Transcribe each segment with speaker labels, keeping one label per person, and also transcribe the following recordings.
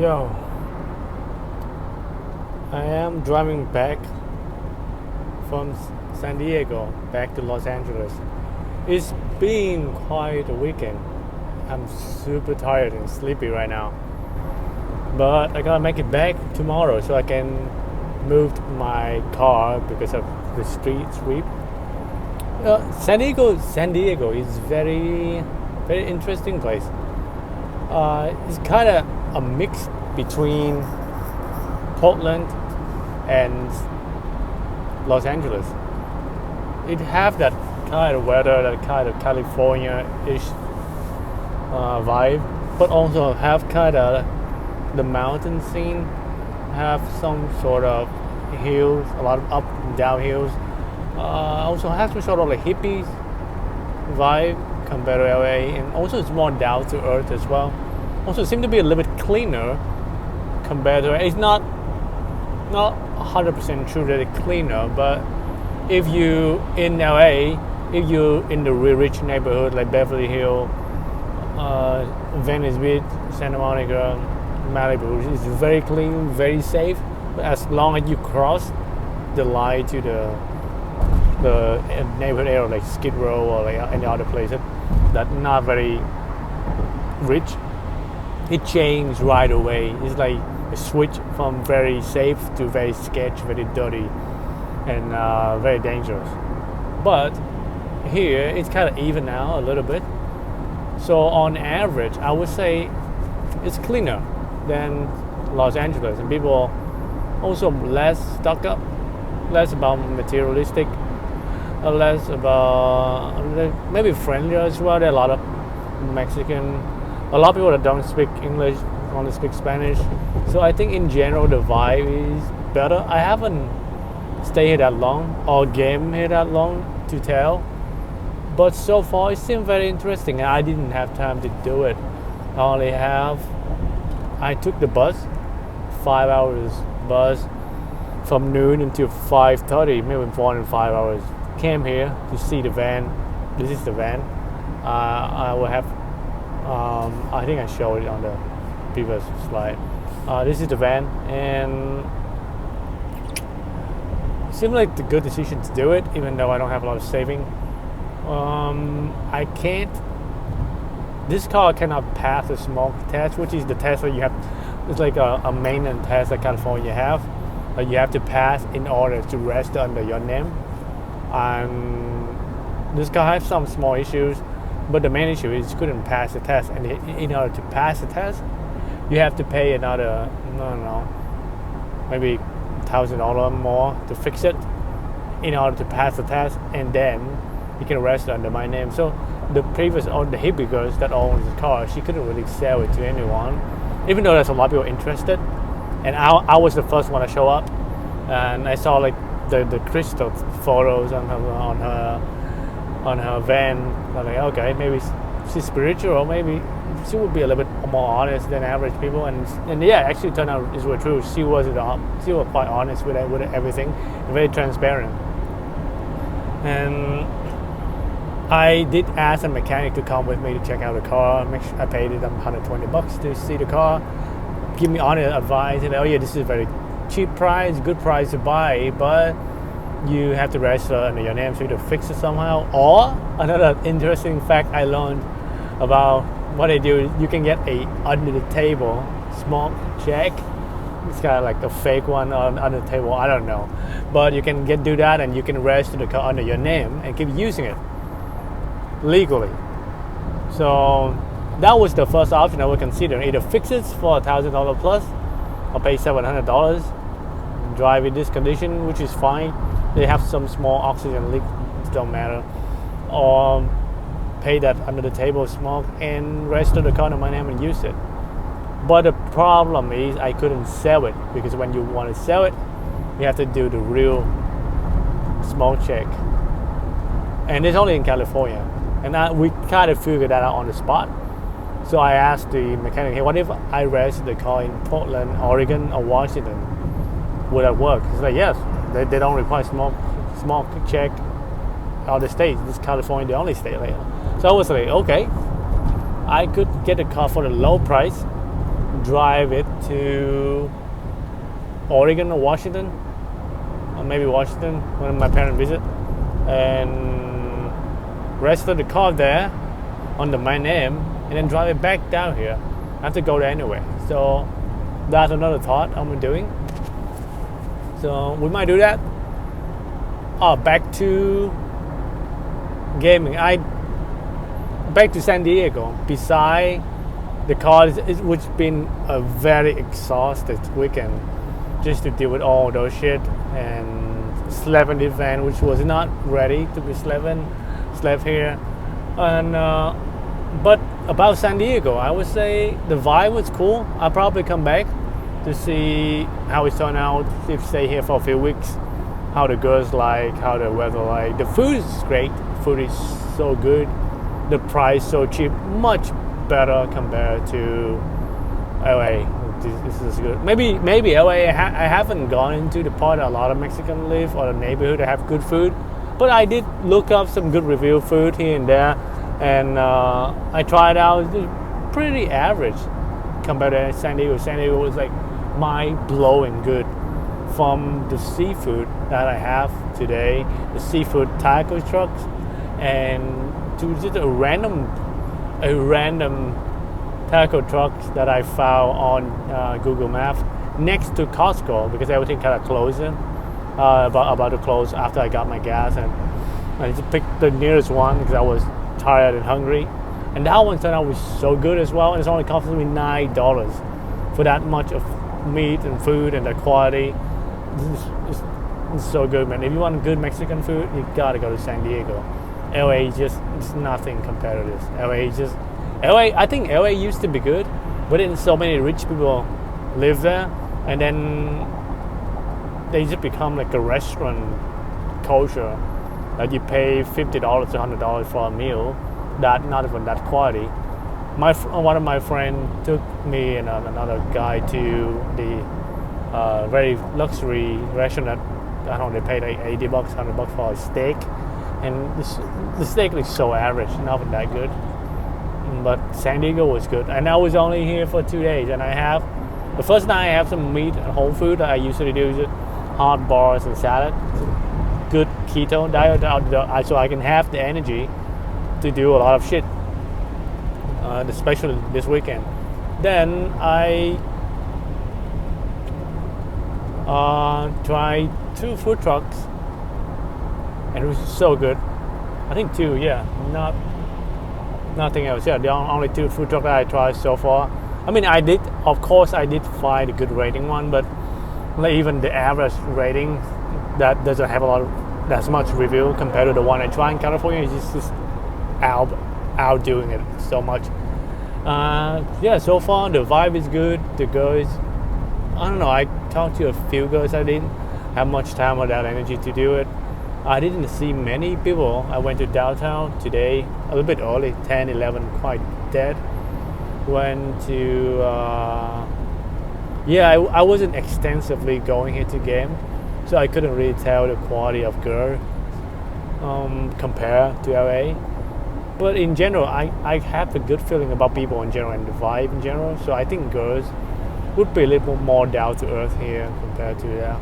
Speaker 1: Yo, I am driving back from San Diego back to Los Angeles. It's been quite a weekend. I'm super tired and sleepy right now. But I gotta make it back tomorrow so I can move my car because of the street sweep. San Diego is very interesting place. It's kind of a mix between Portland and Los Angeles. It have that kind of weather, that kind of California-ish vibe, but also have kind of the mountain scene, have some sort of hills, a lot of up and down hills. Also have some sort of like hippies vibe compared to LA, and also it's more down to earth as well. Also, it seems to be a little bit cleaner compared to. It's not 100% true that it's cleaner, but if you in LA, if you in the real rich neighborhood like Beverly Hills, Venice Beach, Santa Monica, Malibu, it's very clean, very safe. But as long as you cross the line to the neighborhood area like Skid Row or like any other places that not very rich, it changed right away. It's like a switch from very safe to very sketch, very dirty, and very dangerous. But here it's kind of even now a little bit. So on average, I would say it's cleaner than Los Angeles, and people also less stuck up, less about materialistic, less about maybe friendlier as well. There are a lot of Mexican, a lot of people that don't speak English only speak Spanish. So I think in general the vibe is better. I haven't stayed here that long or game here that long to tell, but so far it seemed very interesting and I didn't have time to do it. I took the bus, 5 hours bus from noon until 5:30, maybe more than 5 hours. Came here to see the van. This is the van. I will have I think I showed it on the previous slide. This is the van, and it seemed like the good decision to do it, even though I don't have a lot of saving. I can't. This car cannot pass the smoke test, which is the test where you have. It's like a maintenance test that California have. You have to pass in order to register under your name. And this car has some small issues, but the main issue is couldn't pass the test. And in order to pass the test, you have to pay another, I don't know, maybe $1,000 more to fix it in order to pass the test, and then you can register under my name. So the previous owner, the hippie girl that owns the car, she couldn't really sell it to anyone, even though there's a lot of people interested. And I was the first one to show up, and I saw like the crystal photos on her van. I'm like, okay, maybe she's spiritual, or maybe she would be a little bit more honest than average people. And yeah, actually turned out it was true. She was quite honest with everything, and very transparent. And I did ask a mechanic to come with me to check out the car. I paid them $120 to see the car. Give me honest advice, and oh yeah, this is a very cheap price, good price to buy, but you have to register under your name, so you have to fix it somehow. Or another interesting fact I learned about what they do is you can get a under the table smoke check. It's kind of like a fake one under the table, I don't know, but you can do that, and you can register the car under your name and keep using it legally. So that was the first option I would consider. Either fix it for $1,000 plus, or pay $700, drive in this condition, which is fine. They have some small oxygen leak, it don't matter. Or pay that under the table smoke and register the car under my name and use it. But the problem is I couldn't sell it, because when you want to sell it, you have to do the real smoke check. And it's only in California. And we kind of figured that out on the spot. So I asked the mechanic, hey, what if I register the car in Portland, Oregon, or Washington? Would that work? He's like, yes, they don't require smoke check other states. This is California, the only state. So I was like, okay, I could get a car for the low price drive it to Oregon or Washington, or maybe Washington when my parents visit, and register the car there under my name, and then drive it back down here. I have to go there anyway. So that's another thought I'm doing. So we might do that. Back to gaming. Back to San Diego. Beside the car, which been a very exhausted weekend, just to deal with all those shit, and slept in the van, which was not ready to be slept here, and but about San Diego, I would say the vibe was cool. I'll probably come back to see how it's turned out. If stay here for a few weeks, how the girls like, how the weather like. The food is great. Food is so good. The price so cheap, much better compared to LA. This is good. Maybe LA. I haven't gone into the part that a lot of Mexicans live or the neighborhood that have good food, but I did look up some good review food here and there, and I tried out. It's pretty average compared to San Diego. San Diego was like mind-blowing good. From the seafood that I have today, the seafood taco trucks, and to just a random taco trucks that I found on Google Maps next to Costco, because everything kind of closing, about to close after I got my gas, and I just picked the nearest one because I was tired and hungry, and that one turned out was so good as well, and it's only costing me $9 for that much of meat and food and the quality. It's so good, man. If you want good Mexican food, you gotta go to San Diego. LA it's nothing compared to this. I think LA used to be good, but then so many rich people live there, and then they just become like a restaurant culture. Like you pay $50 to $100 for a meal, that not even that quality. One of my friends took me and another guy to the very luxury restaurant that I don't know, they paid like $80, $100 for a steak, and the steak looks so average, not even that good. But San Diego was good, and I was only here for 2 days, and the first night I have some meat and whole food that I usually do, is hot bars and salad, good keto diet, so I can have the energy to do a lot of shit, especially this weekend. Then I tried 2 food trucks, and it was so good. I think 2, yeah, nothing else. Yeah, the only 2 food trucks that I tried so far. I mean, I did find a good rating one, but like even the average rating that doesn't have that's much review compared to the one I tried in California is just outdoing it so much. Yeah, so far the vibe is good. The girls, I don't know, I talked to a few girls. I didn't have much time or that energy to do it. I didn't see many people. I went to downtown today a little bit early, 10, 11, quite dead. Went to, I wasn't extensively going here to game, so I couldn't really tell the quality of girl compared to LA. But in general, I have a good feeling about people in general and the vibe in general, so I think girls would be a little more down to earth here compared to that.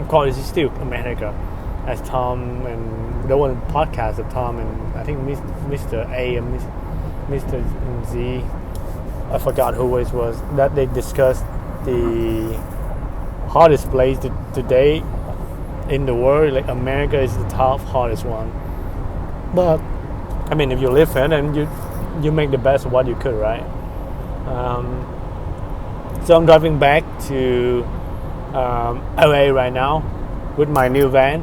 Speaker 1: Of course, it's still America, as Tom and the one podcast of Tom and I think Mr. A and Mr. Z, I forgot who it was, that they discussed the hottest place today in the world. Like America is the top hottest one. But I mean, if you live here, then you make the best of what you could, right? So I'm driving back to LA right now with my new van.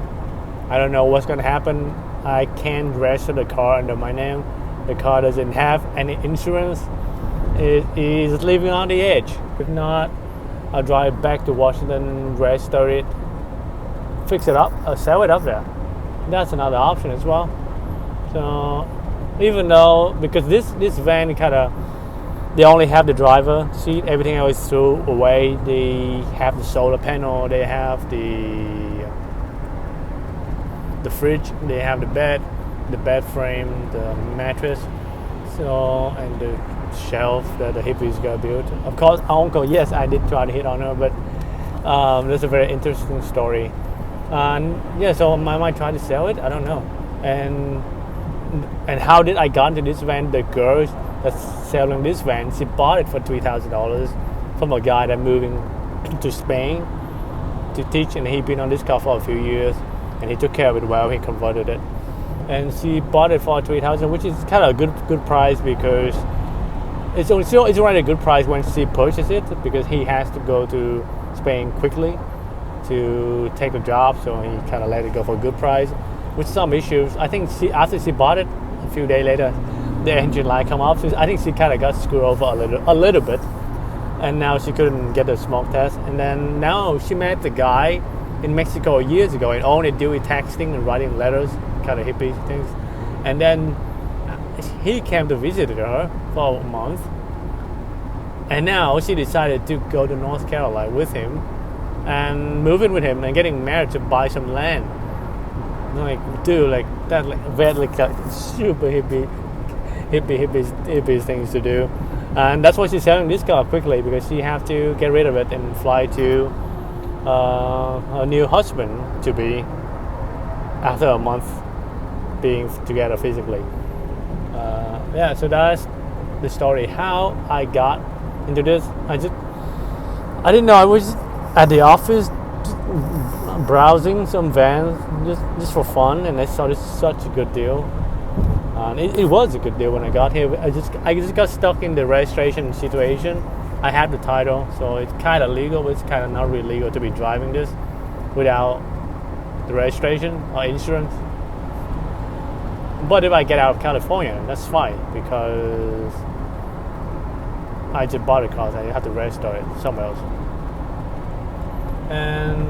Speaker 1: I don't know what's gonna happen. I can't register the car under my name. The car doesn't have any insurance. It is living on the edge. If not, I'll drive back to Washington, register it, fix it up, or sell it up there. That's another option as well. So even though, because this van they only have the driver seat, everything else threw away. They have the solar panel, they have the fridge, they have the bed frame, the mattress, so and shelf that the hippies got built. Of course, our uncle, yes, I did try to hit on her, but that's a very interesting story. And yeah, so my mind tried to sell it. I don't know. And how did I got into this van? The girl that's selling this van, she bought it for $3,000 from a guy that moving to Spain to teach, and he'd been on this car for a few years, and he took care of it well. He converted it, and she bought it for $3,000, which is kind of a good price, because it's already a good price when she purchased it, because he has to go to Spain quickly to take the job, so he kind of let it go for a good price. With some issues, I think after she bought it, a few days later, the engine light come off. So I think she kind of got screwed over a little bit, and now she couldn't get the smoke test. And then now she met the guy in Mexico years ago and only doing texting and writing letters, kind of hippie things. And then he came to visit her for a month, and now she decided to go to North Carolina with him and move in with him and getting married to buy some land. Like, dude, like that, like very super hippie things to do. And that's why she's selling this car quickly, because she have to get rid of it and fly to her new husband to be after a month being together physically. Yeah, so that's the story. How I got into this, I didn't know. I was at the office browsing some vans just for fun, and I saw this such a good deal. And it was a good deal when I got here. I just got stuck in the registration situation. I had the title, so it's kind of legal, but it's kind of not really legal to be driving this without the registration or insurance. But if I get out of California, that's fine, because I just bought a car, so I have to register it somewhere else. And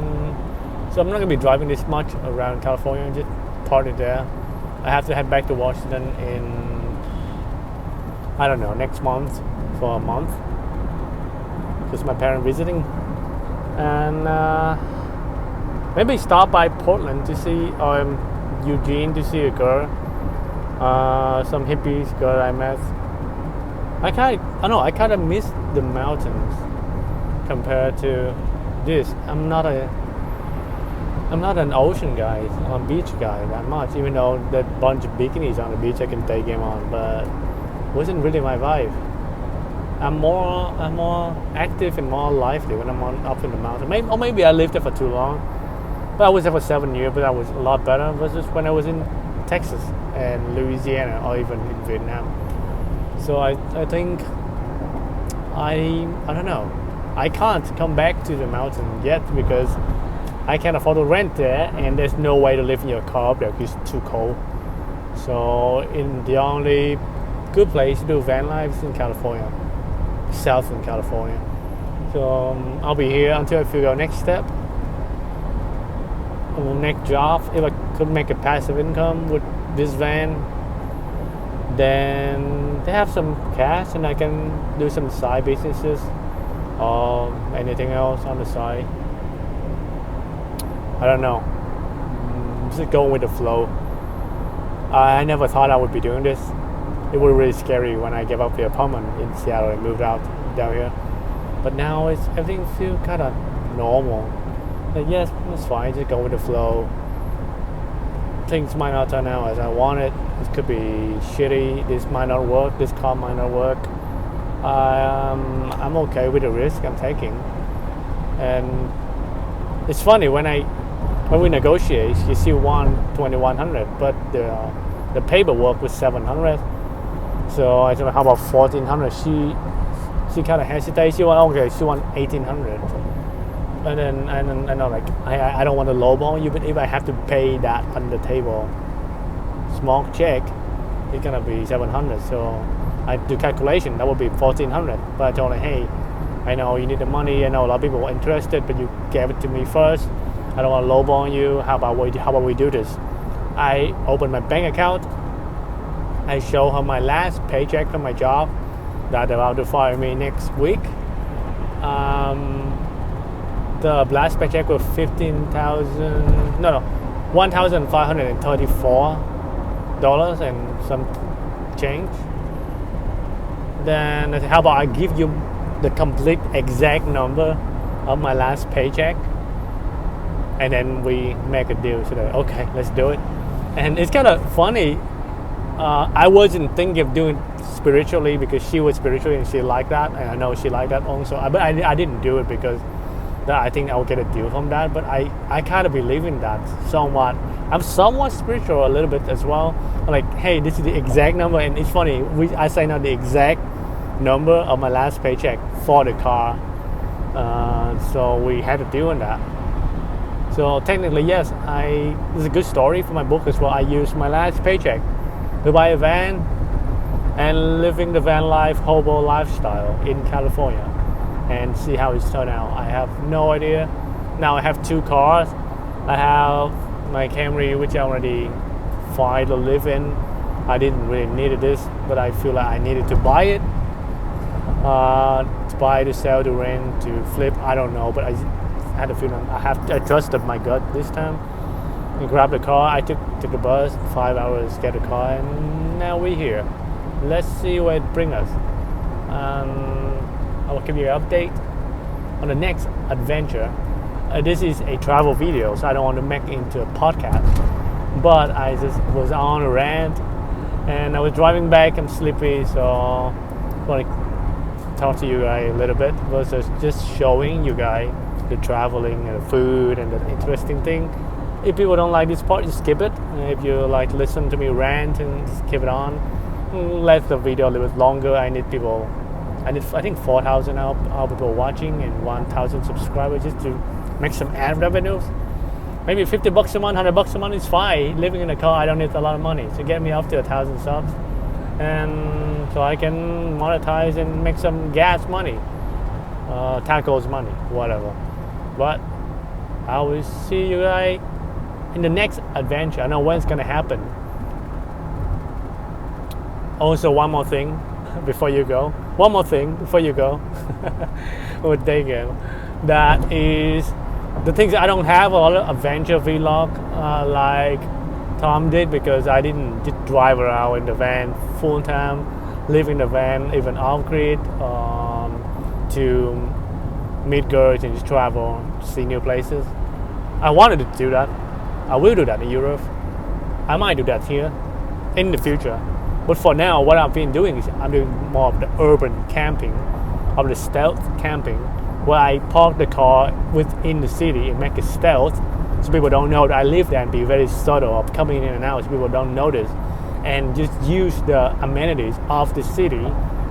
Speaker 1: so I'm not going to be driving this much around California, just park it there. I have to head back to Washington in, I don't know, next month for a month, because my parents visiting. And maybe stop by Portland to see, or Eugene to see a girl, some hippies girl I met. I kind of miss the mountains compared to this. I'm not an ocean guy, a beach guy that much, even though that bunch of bikinis on the beach I can take him on, but wasn't really my vibe. I'm more active and more lively when I'm up in the mountain. Maybe I lived there for too long. But I was there for 7 years, but that was a lot better versus when I was in Texas and Louisiana, or even in Vietnam. So I think I don't know. I can't come back to the mountain yet, because I can't afford to rent there, and there's no way to live in your car there because it's too cold. So the only good place to do van life is in California, Southern California. So I'll be here until I figure out next step, or next job. If I could make a passive income with this van, then they have some cash and I can do some side businesses or anything else on the side. I don't know. Just going with the flow. I never thought I would be doing this. It was really scary when I gave up the apartment in Seattle and moved out down here. But now everything feels kind of normal. Like, yes, it's fine. Just go with the flow. Things might not turn out as I wanted. It could be shitty. This might not work. This car might not work. I'm okay with the risk I'm taking. And it's funny when we negotiate, you see 2,100, but the paperwork was 700. So I said, how about 1,400? She kind of hesitated. She want 1,800. And then I know, like, I don't want to lowball you, but if I have to pay that on the table, small check, it's gonna be 700. So I do calculation, that would be 1,400. But I told her, hey, I know you need the money. I know a lot of people are interested, but you gave it to me first. I don't want to lowball you. How about we do this? I open my bank account. I show her my last paycheck from my job that they're about to fire me next week. The last paycheck was $1,534 and some change. Then I said, how about I give you the complete exact number of my last paycheck, and then we make a deal. So that, okay, let's do it. And it's kind of funny. I wasn't thinking of doing spiritually because she was spiritual and she liked that, and I know she liked that also. But I didn't do it because I think I'll get a deal from that. But I kind of believe in that somewhat. I'm somewhat spiritual a little bit as well. I'm like, hey, this is the exact number, and it's funny. I signed out the exact number of my last paycheck for the car. So we had a deal on that. So technically, yes, it's a good story for my book as well. I used my last paycheck to buy a van and living the van life, hobo lifestyle in California, and see how it's turned out. I have no idea. Now I have 2 cars. I have my Camry, which I already find to live in. I didn't really need this, but I feel like I needed to buy it. To buy, to sell, to rent, to flip, I don't know, but I had a feeling I trusted my gut this time. I grabbed the car, I took the bus, 5 hours, get the car, and now we're here. Let's see where it brings us. I will give you an update on the next adventure. This is a travel video, so I don't want to make it into a podcast. But I just was on a rant, and I was driving back. I'm sleepy, so I want to talk to you guys a little bit versus just showing you guys the traveling and the food and the interesting thing. If people don't like this part, just skip it. If you like to listen to me rant, and just keep it on. Let the video a little bit longer. I need I think 4,000 people watching and 1,000 subscribers just to make some ad revenues. Maybe $50 a month, $100 a month is fine. Living in a car, I don't need a lot of money. So get me up to 1,000 subs, and so I can monetize and make some gas money, tacos money, whatever. But I will see you guys in the next adventure. I know when it's gonna happen. Also, one more thing before you go. Oh, dang it. That is the things I don't have a lot of adventure vlog like Tom did, because I didn't just drive around in the van full time, live in the van, even off grid, to meet girls and just travel, see new places. I wanted to do that. I will do that in Europe. I might do that here in the future. But for now, what I've been doing is I'm doing more of the urban camping, of the stealth camping, where I park the car within the city and make it stealth, so people don't know that I live there, and be very subtle of coming in and out so people don't notice, and just use the amenities of the city,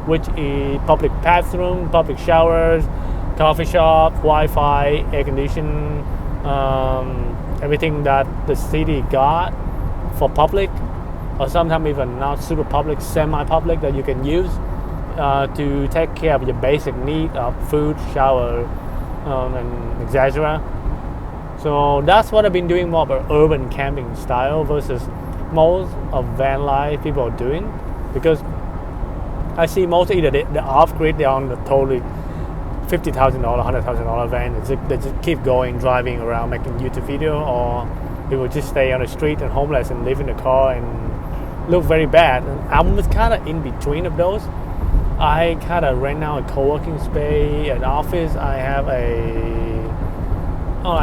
Speaker 1: which is public bathroom, public showers, coffee shop, Wi-Fi, air conditioning, everything that the city got for public, or sometimes even not super public, semi-public, that you can use to take care of your basic need of food, shower, and etc. So that's what I've been doing, more of an urban camping style versus most of van life people are doing, because I see most either the off-grid, they're on the totally $50,000, $100,000 van. They just keep going, driving around, making YouTube video, or people just stay on the street and homeless and live in the car and look very bad. And I'm kind of in between of those. I kind of rent now a co-working space, an office. I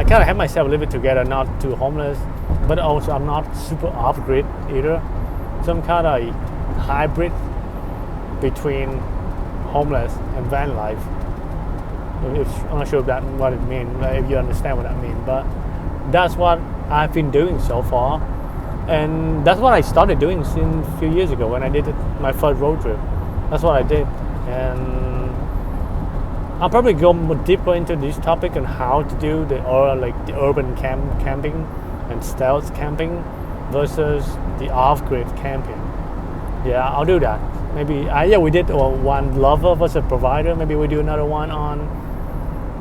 Speaker 1: kind of have myself a little bit together, not too homeless, but also I'm not super off-grid either. So I'm kind of hybrid between homeless and van life. I'm not sure what it means, if you understand what I mean, but that's what I've been doing so far, and that's what I started doing since a few years ago when I did my first road trip. That's what I did, and I'll probably go more deeper into this topic on how to do the urban camping and stealth camping versus the off-grid camping. Yeah, I'll do that. Maybe we did one lover versus provider. Maybe we do another one on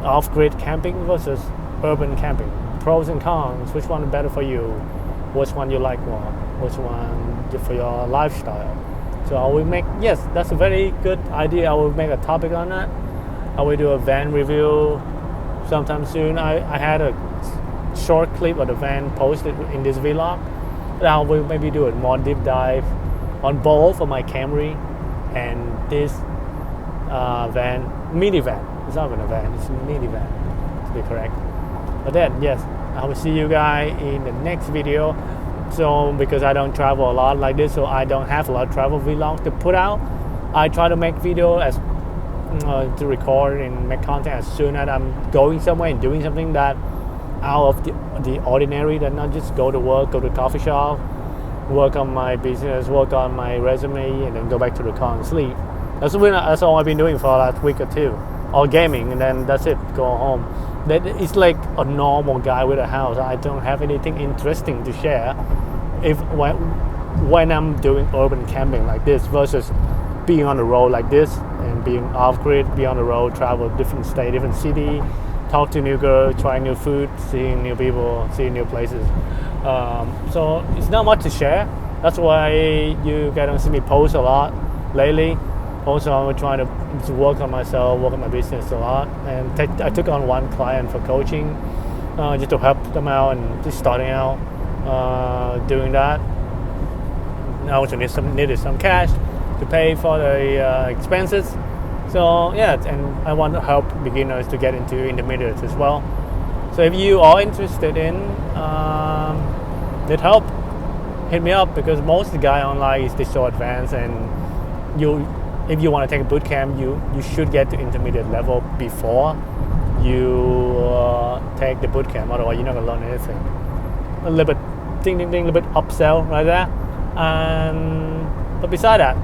Speaker 1: off-grid camping versus urban camping. Pros and cons. Which one is better for you? Which one you like more? Which one for your lifestyle? So I will make, yes, that's a very good idea. I will make a topic on that. I will do a van review sometime soon. I had a short clip of the van posted in this vlog. I will maybe do a more deep dive on both of my Camry and this van, minivan. It's not even a van, it's a minivan to be correct. But then, yes, I will see you guys in the next video. So because I don't travel a lot like this, so I don't have a lot of travel vlog to put out. I try to make video as to record and make content as soon as I'm going somewhere and doing something that out of the ordinary, that not just go to work, go to coffee shop, work on my business, work on my resume, and then go back to the car and sleep. That's all I've been doing for the last week or two. Or gaming, and then that's it, go home. That it's like a normal guy with a house. I don't have anything interesting to share when I'm doing urban camping like this versus being on the road like this and being off grid, be on the road, travel different state, different city, talk to new girls, try new food, seeing new people, seeing new places. So it's not much to share. That's why you guys don't see me post a lot lately. Also, I'm trying to work on myself, work on my business a lot. And I took on one client for coaching, just to help them out and just starting out doing that. I also needed some cash to pay for the expenses. So yeah, and I want to help beginners to get into intermediates as well. So if you are interested in need help, hit me up, because most of the guy online is so advanced, and if you want to take a boot camp, you should get to intermediate level before you take the boot camp. Otherwise, you're not gonna learn anything. A little bit ding ding ding, a little bit upsell right there. But beside that,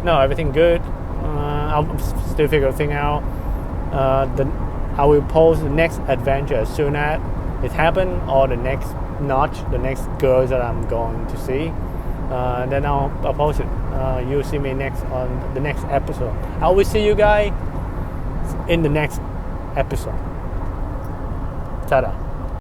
Speaker 1: no, everything good. I'm still figuring things out. I will post the next adventure as soon as it happens, or the next notch, the next girls that I'm going to see. Then I'll post it. You'll see me next on the next episode. I will see you guys in the next episode. Ta-da.